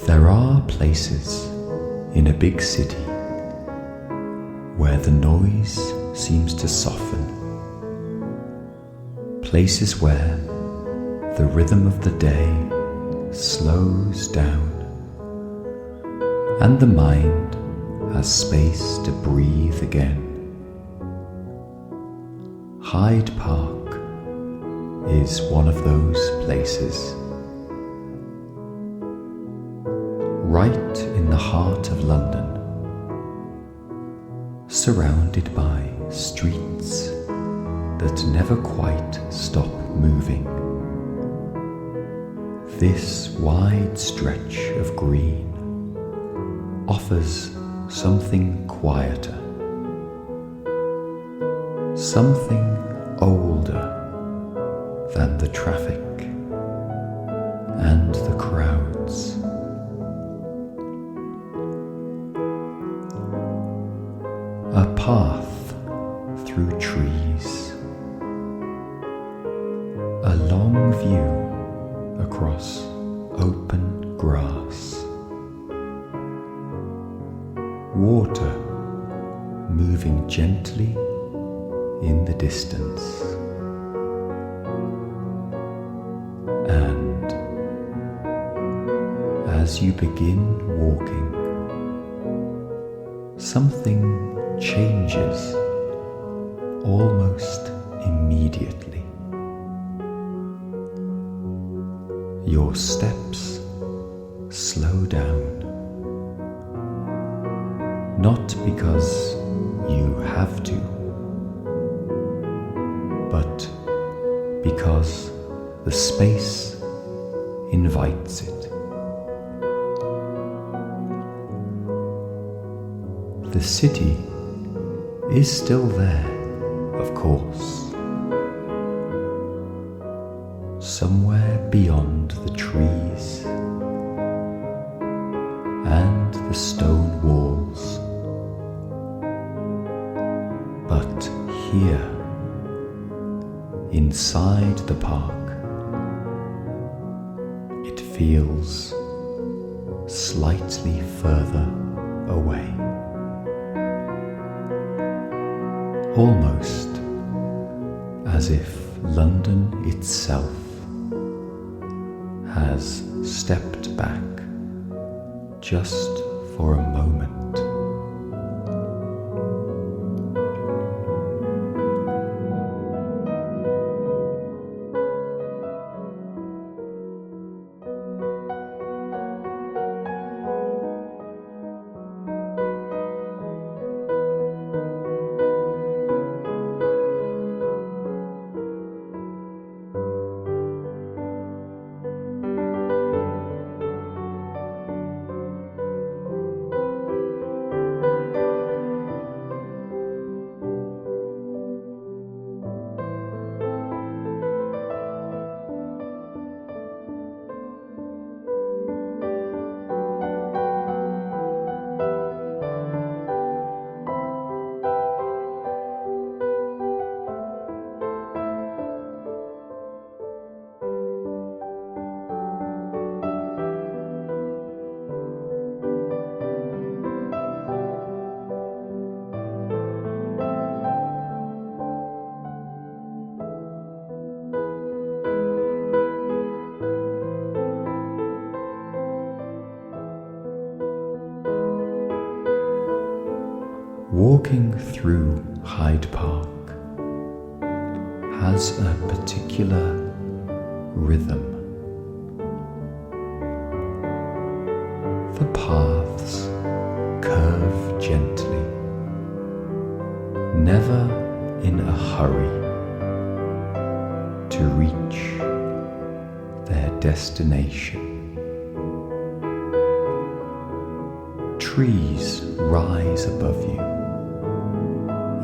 There are places in a big city where the noise seems to soften, places where the rhythm of the day slows down and the mind has space to breathe again. Hyde Park is one of those places. Right in the heart of London, surrounded by streets that never quite stop moving. This wide stretch of green offers something quieter, something older than the traffic and the crowds. A path through trees, a long view across open grass, water moving gently in the distance, and as you begin walking, something changes almost immediately. Your steps slow down, not because you have to, but because the space invites it. The city is still there, of course, somewhere beyond the trees and the stone walls, but here, inside the park, it feels slightly further away. Almost as if London itself has stepped back just for a moment. Walking through Hyde Park has a particular rhythm. The paths curve gently, never in a hurry to reach their destination. Trees rise above you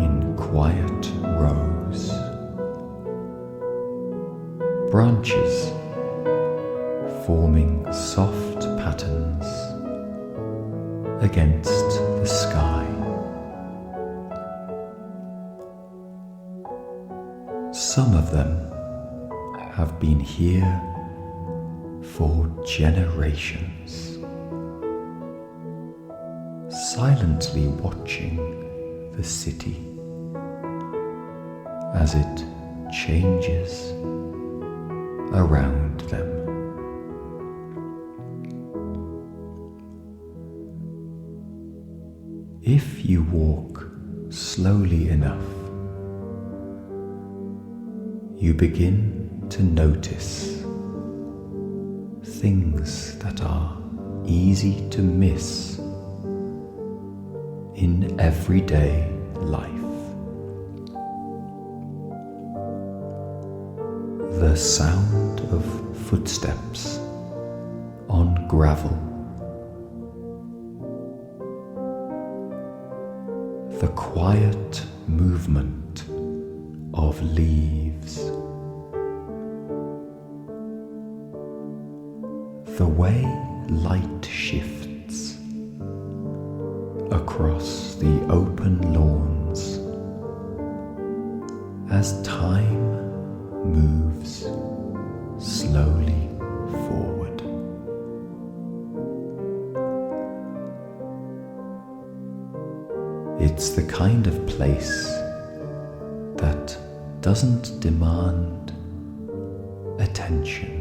in quiet rows. Branches forming soft patterns against the sky. Some of them have been here for generations. silently watching the city as it changes around them. If you walk slowly enough, you begin to notice things that are easy to miss in everyday life. The sound of footsteps on gravel, the quiet movement of leaves, the way light shifts across the open lawns as time moves slowly forward. It's the kind of place that doesn't demand attention.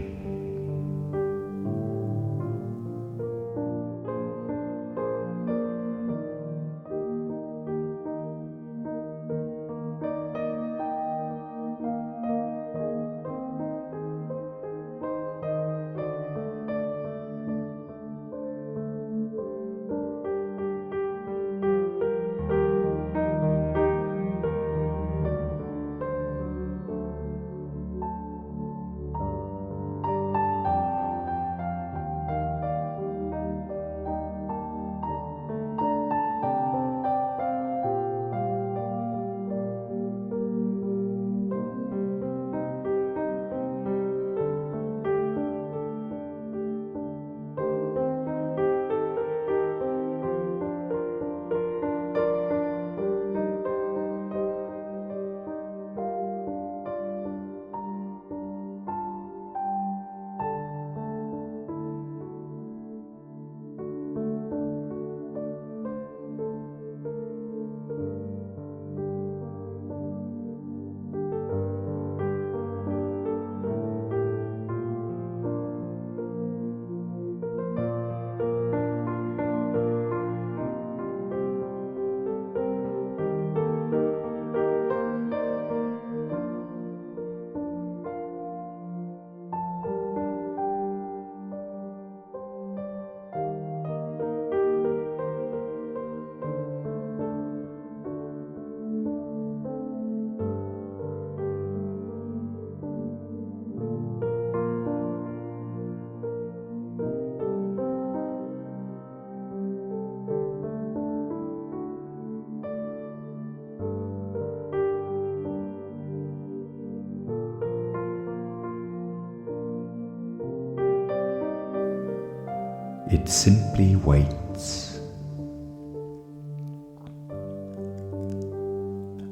It simply waits,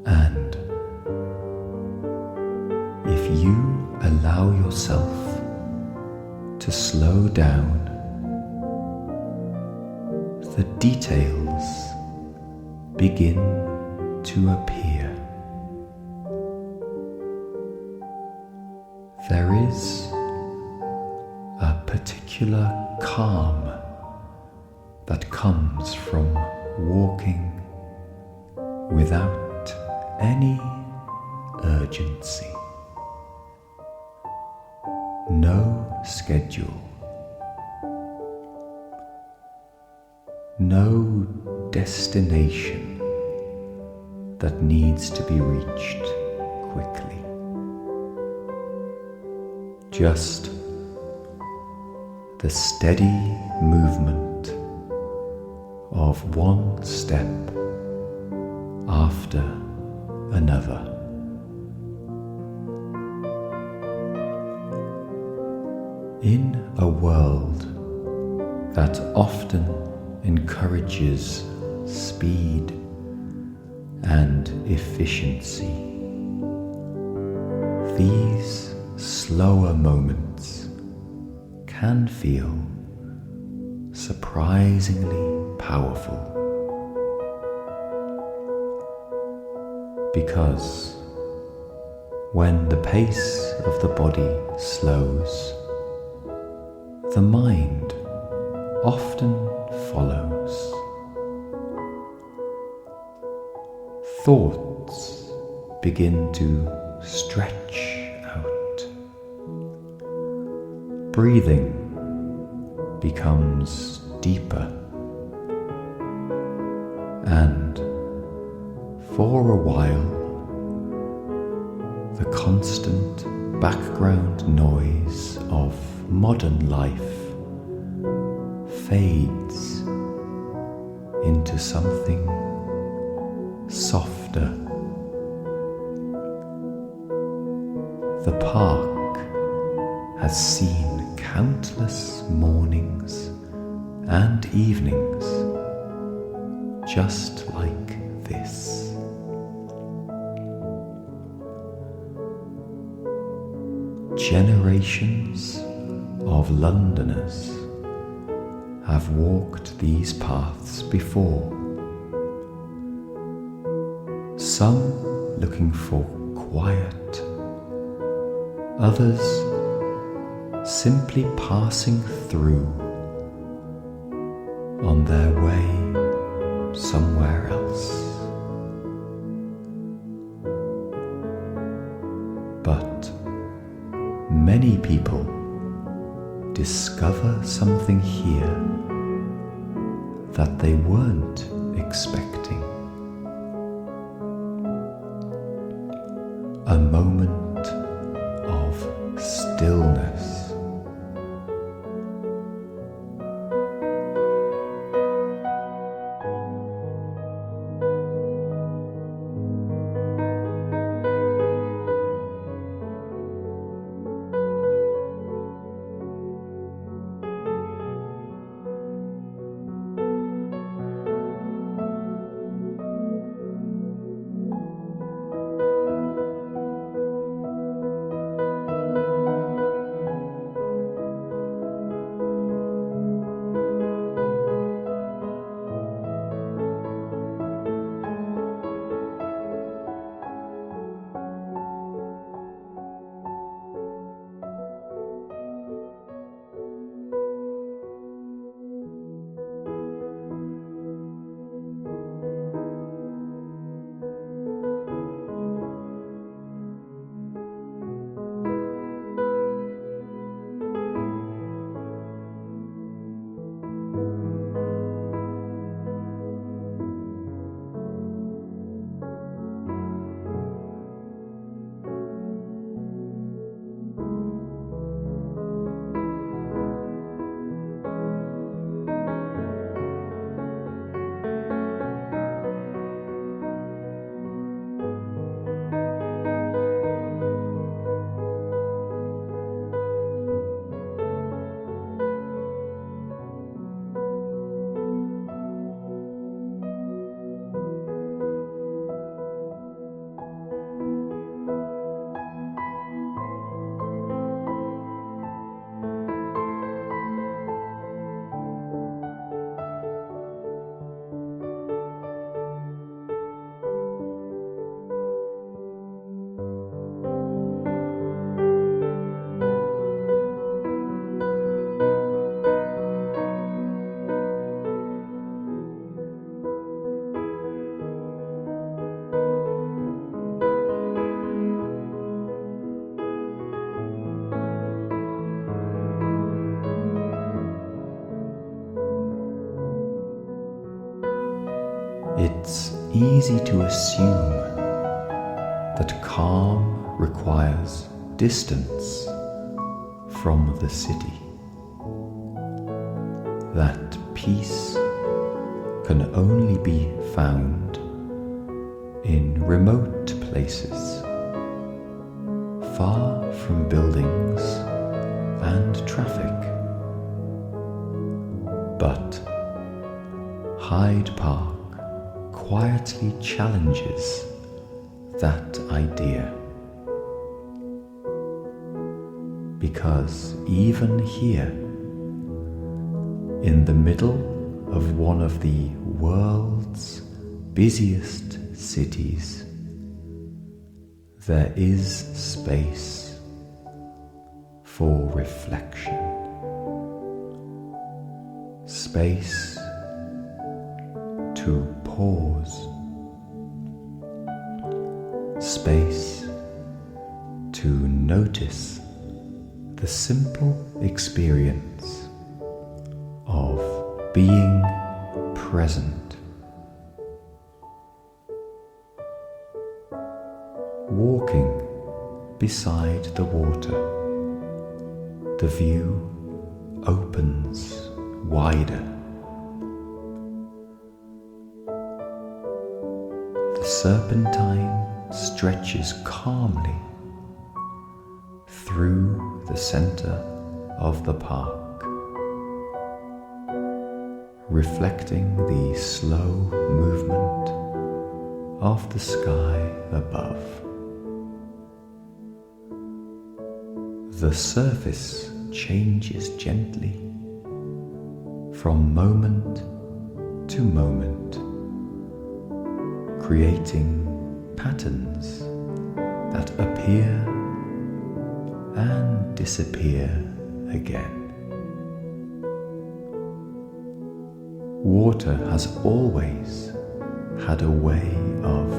and if you allow yourself to slow down, the details begin to appear. There is a particular calm that comes from walking without any urgency. No schedule, no destination that needs to be reached quickly. Just the steady movement of one step after another. In a world that often encourages speed and efficiency, these slower moments can feel surprisingly powerful. Because when the pace of the body slows, the mind often follows. Thoughts begin to stretch out. Breathing becomes deeper, and for a while the constant background noise of modern life fades into something softer. The park has seen countless mornings and evenings just like this. Generations of Londoners have walked these paths before, some looking for quiet, others simply passing through on their way somewhere else. But many people discover something here that they weren't expecting. A moment of stillness. It's easy to assume that calm requires distance from the city, that peace can only be found in remote places, far from buildings and traffic. But Hyde Park quietly challenges that idea, because even here, in the middle of one of the world's busiest cities, there is space for reflection, space to pause, space to notice the simple experience of being present. Walking beside the water, the view opens wider. The serpentine stretches calmly through the center of the park, reflecting the slow movement of the sky above. The surface changes gently from moment to moment, creating patterns that appear and disappear again. Water has always had a way of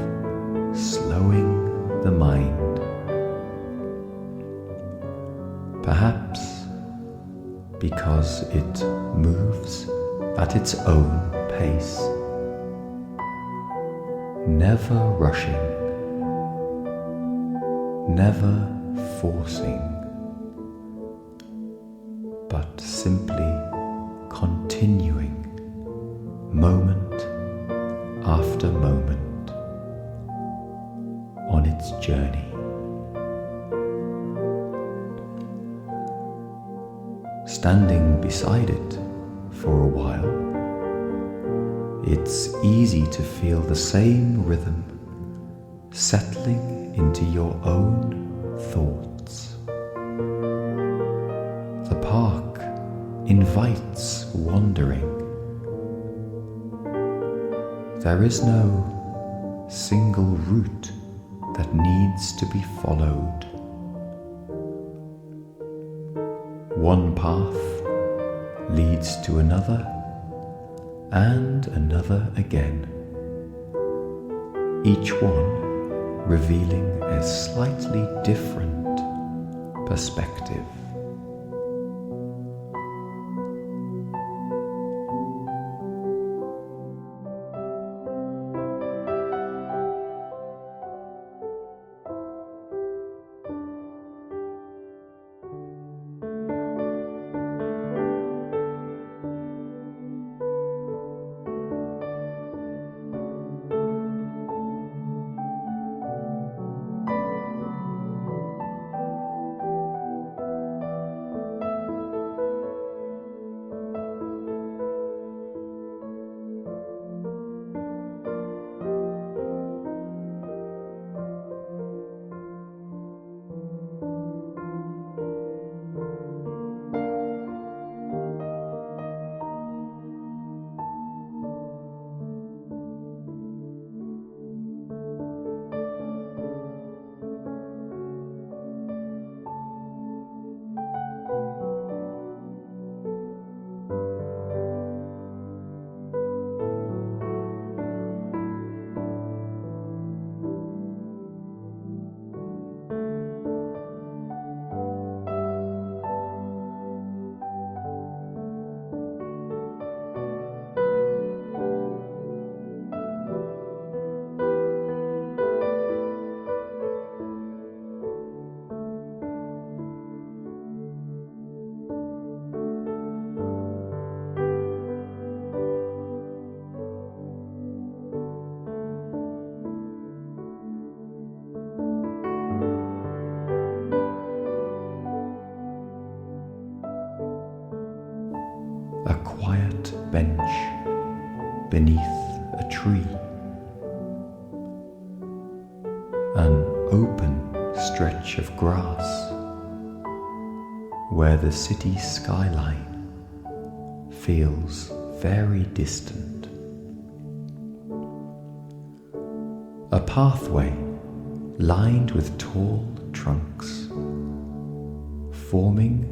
slowing the mind. Perhaps because it moves at its own pace, never rushing, never forcing, but simply continuing moment after moment on its journey. Standing beside it for a while, it's easy to feel the same rhythm settling into your own thoughts. The park invites wandering. There is no single route that needs to be followed. One path leads to another and another again, each one revealing a slightly different perspective. A quiet bench beneath a tree, an open stretch of grass where the city skyline feels very distant. A pathway lined with tall trunks, forming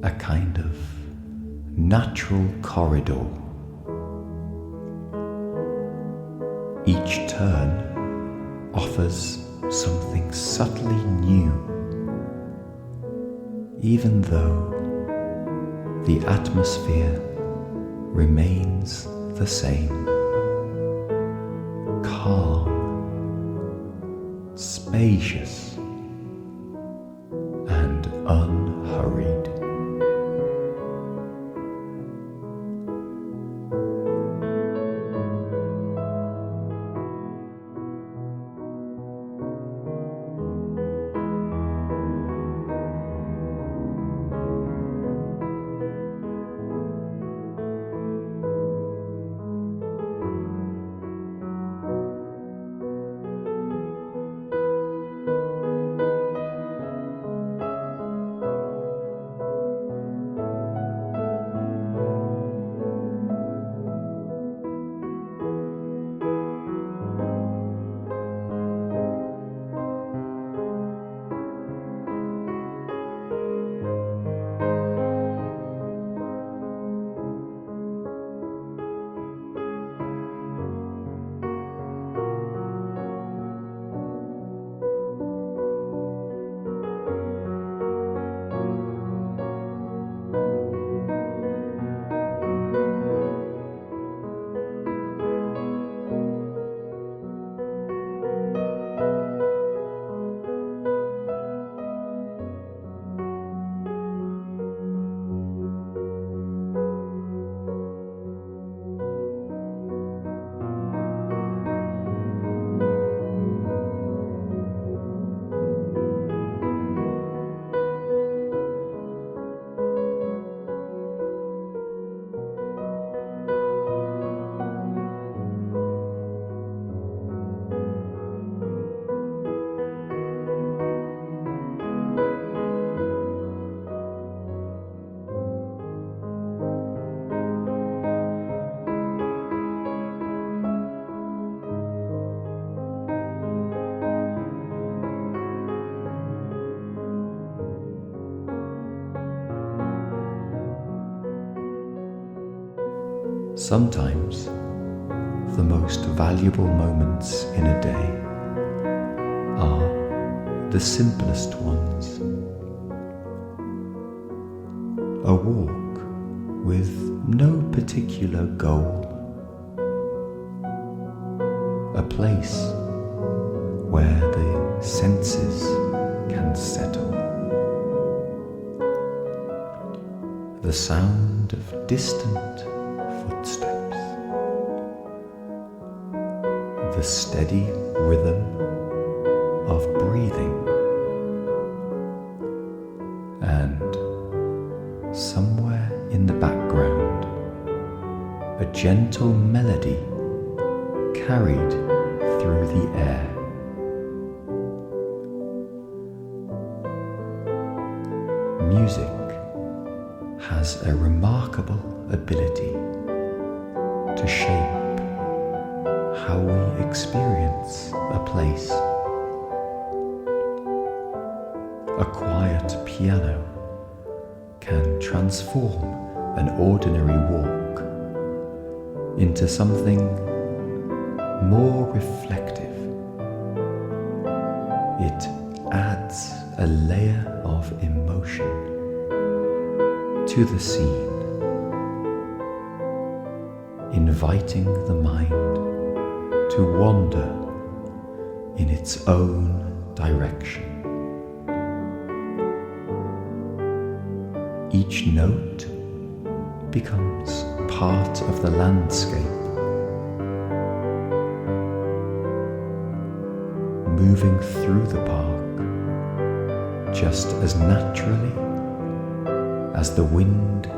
a kind of natural corridor. Each turn offers something subtly new, even though the atmosphere remains the same, calm, spacious, and unhurried. Sometimes the most valuable moments in a day are the simplest ones. A walk with no particular goal. A place where the senses can settle. The sound of distant footsteps. The steady rhythm of breathing. And somewhere in the background, a gentle melody carried through the air. Music has a remarkable ability to shape how we experience a place. A quiet piano can transform an ordinary walk into something more reflective. It adds a layer of emotion to the scene, inviting the mind to wander in its own direction. Each note becomes part of the landscape, moving through the park just as naturally as the wind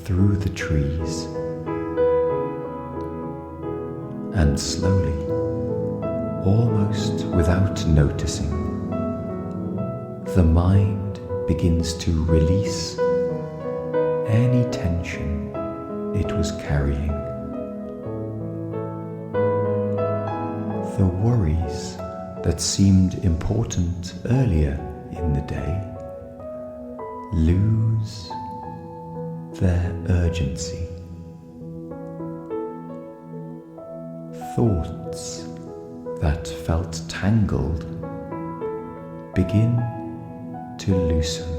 through the trees. And slowly, almost without noticing, the mind begins to release any tension it was carrying. The worries that seemed important earlier in the day lose their urgency. Thoughts that felt tangled begin to loosen.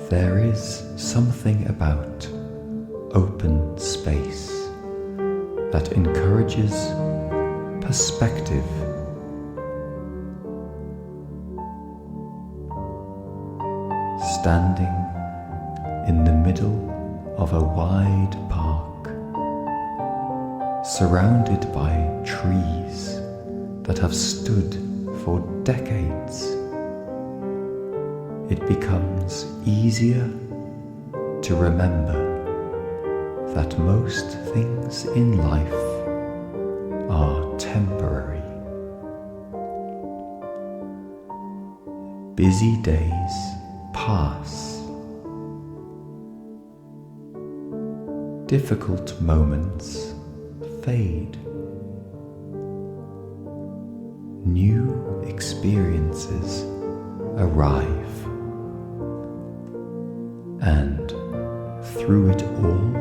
There is something about open space that encourages perspective. Standing in the middle of a wide park, surrounded by trees that have stood for decades, it becomes easier to remember that most things in life are temporary. Busy days pass. Difficult moments fade. New experiences arrive. And through it all,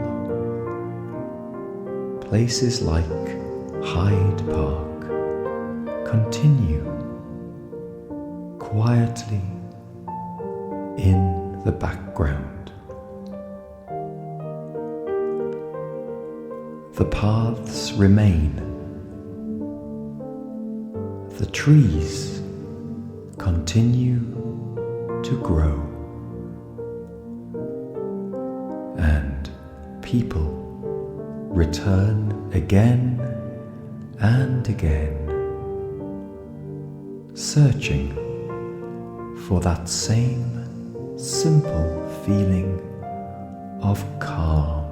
places like Hyde Park continue quietly in the background. The paths remain. The trees continue to grow. And people return again and again, searching for that same simple feeling of calm.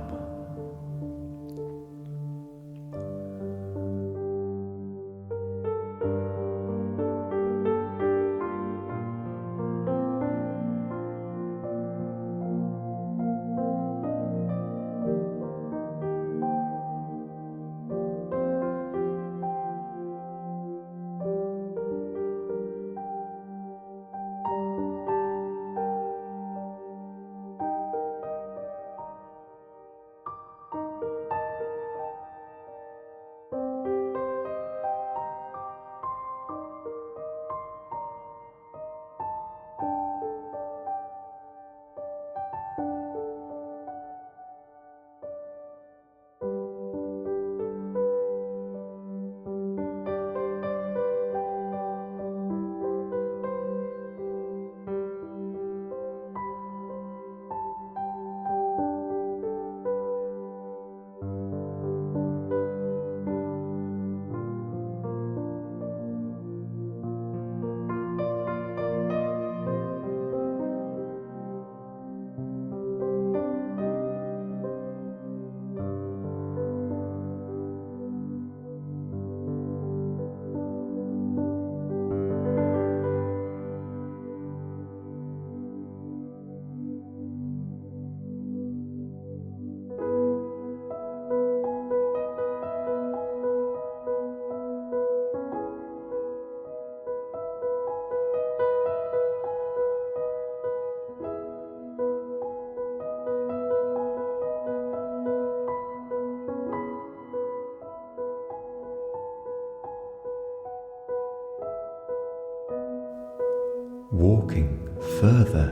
walking further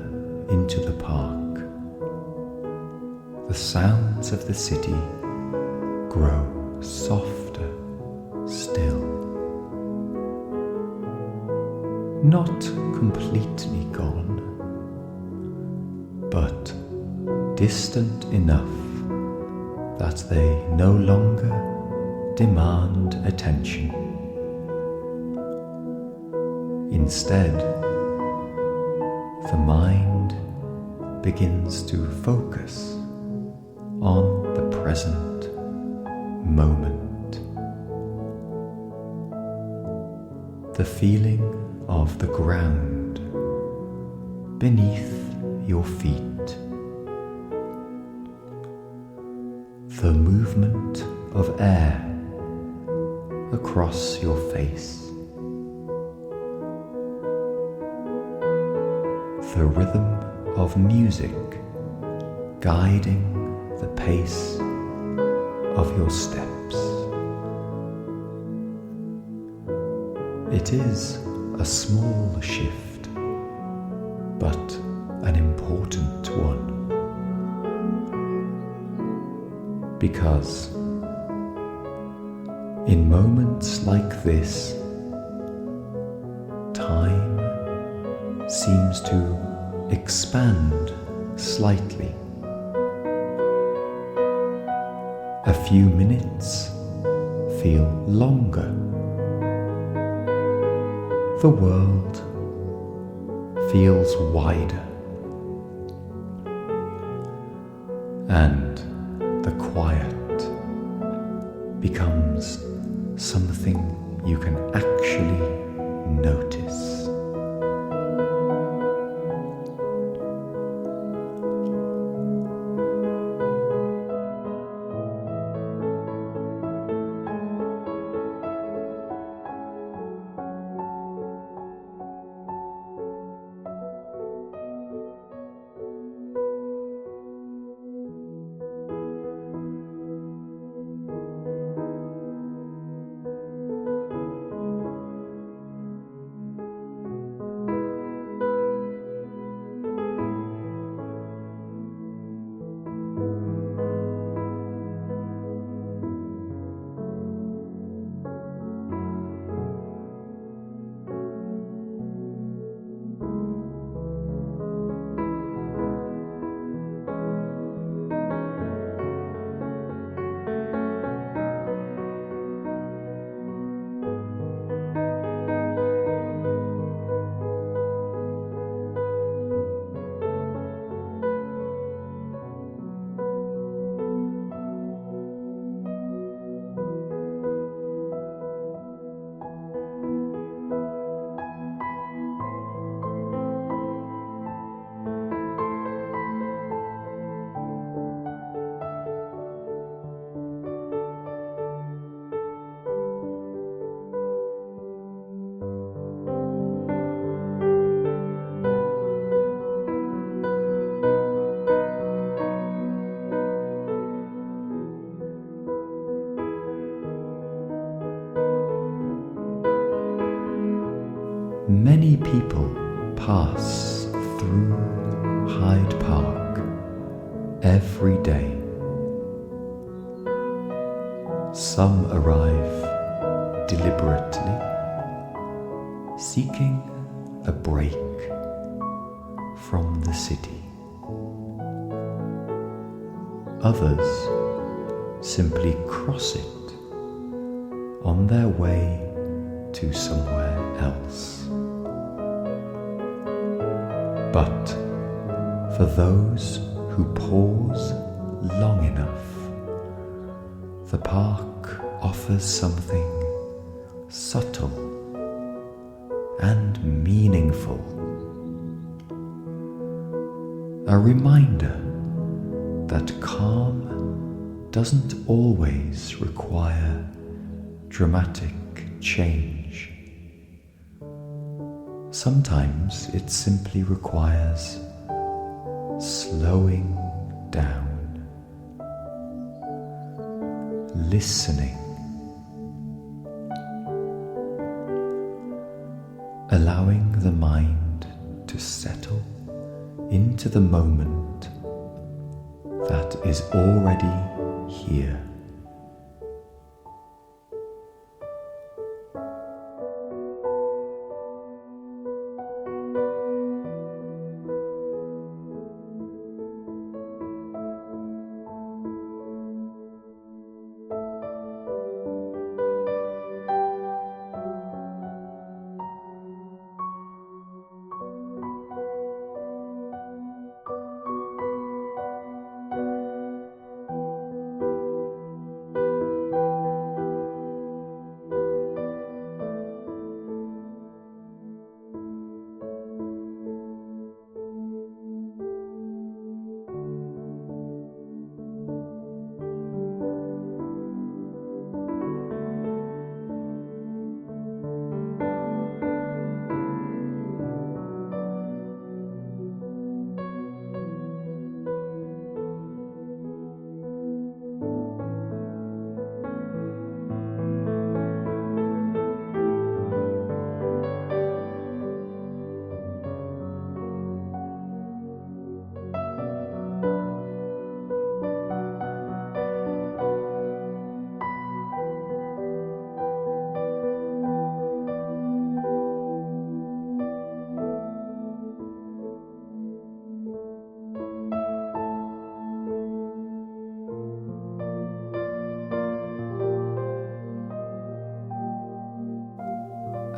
into the park, the sounds of the city grow softer still. Not completely gone, but distant enough that they no longer demand attention. Instead, the mind begins to focus on the present moment. The feeling of the ground beneath your feet, the movement of air across your face, the rhythm of music guiding the pace of your steps. It is a small shift, but an important one, because in moments like this, time seems to expand slightly. A few minutes feel longer. The world feels wider, and the quiet becomes something you can actually notice. Many people pass through Hyde Park every day. Some arrive deliberately, seeking a break from the city. Others simply cross it on their way to somewhere else. But for those who pause long enough, the park offers something subtle and meaningful. A reminder that calm doesn't always require dramatic change. Sometimes it simply requires slowing down, listening, allowing the mind to into the moment that is already here.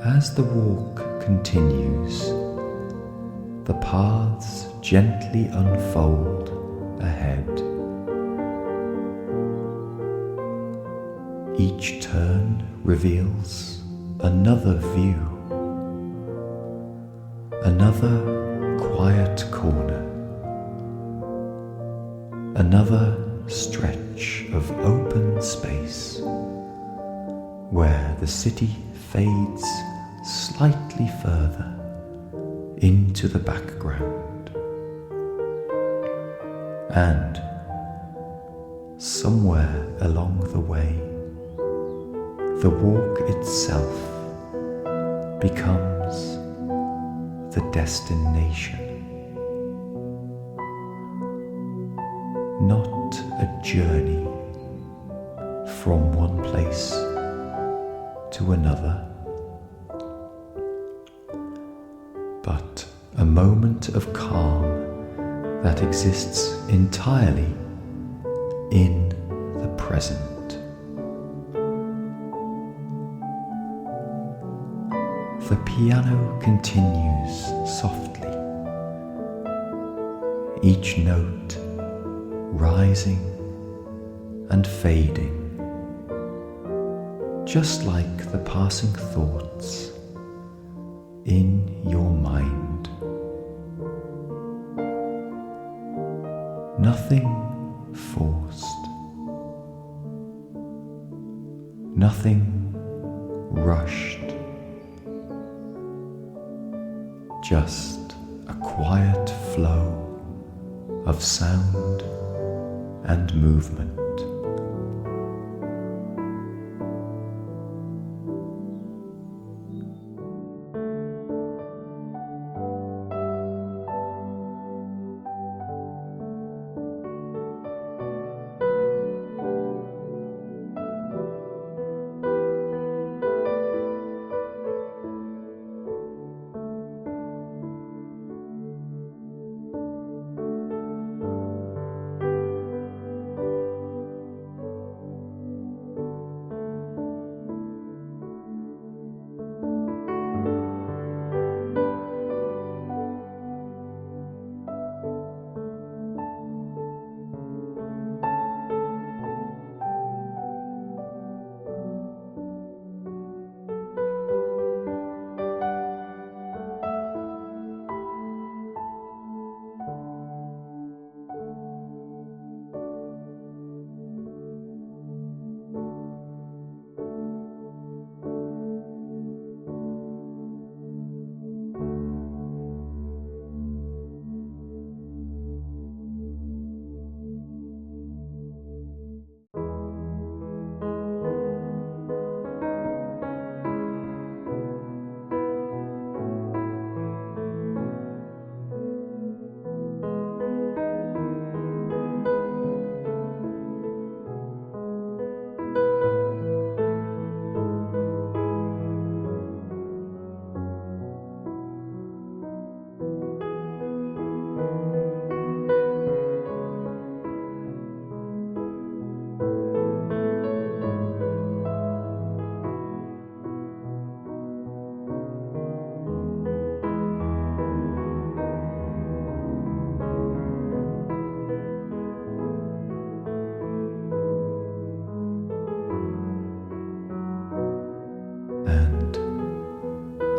As the walk continues, the paths gently unfold ahead. Each turn reveals another view, another quiet corner, another stretch of open space where the city fades slightly further into the background, and somewhere along the way, the walk itself becomes the destination, not a journey from one place to another, but a moment of calm that exists entirely in the present. The piano continues softly, each note rising and fading, just like the passing thoughts in your mind. Nothing forced, nothing rushed, just a quiet flow of sound and movement.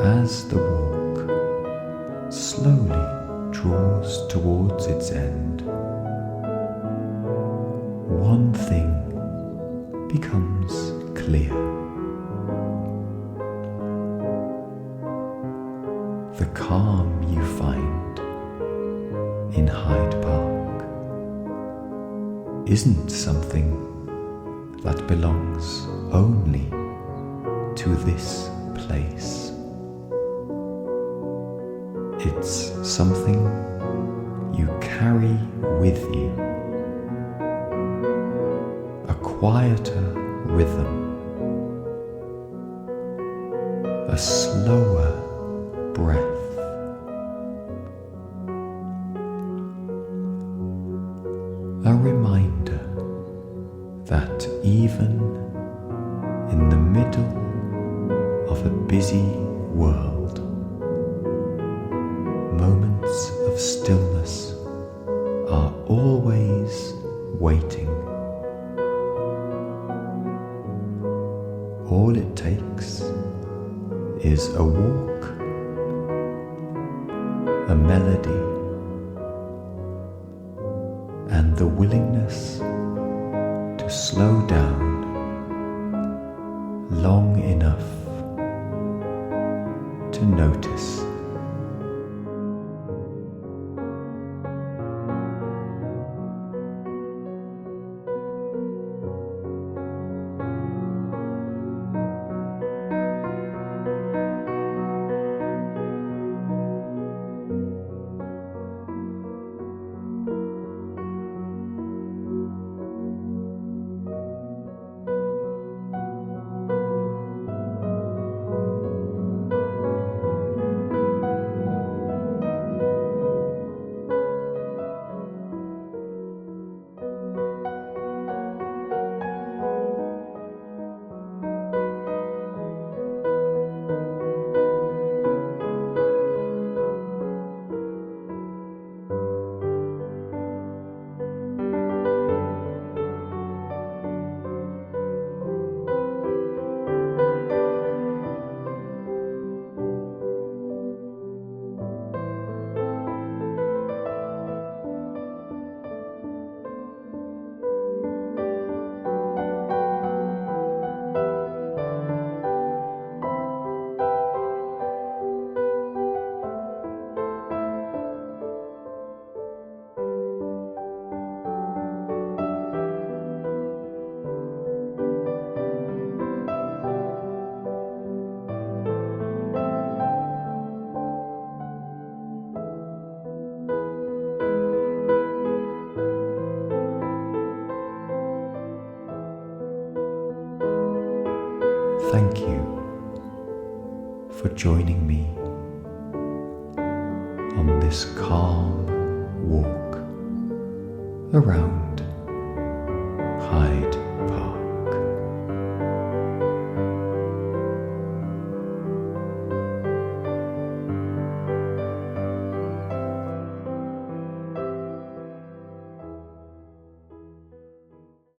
As the walk slowly draws towards its end, one thing becomes clear. The calm you find in Hyde Park isn't something that belongs only to this place. It's something you carry with you, a quieter rhythm, a slower breath, a reminder that even in the middle of a busy world, moments of stillness are always waiting. All it takes is a walk, a melody, and the willingness to slow down long enough to notice. Thank you for joining me on this calm walk around Hyde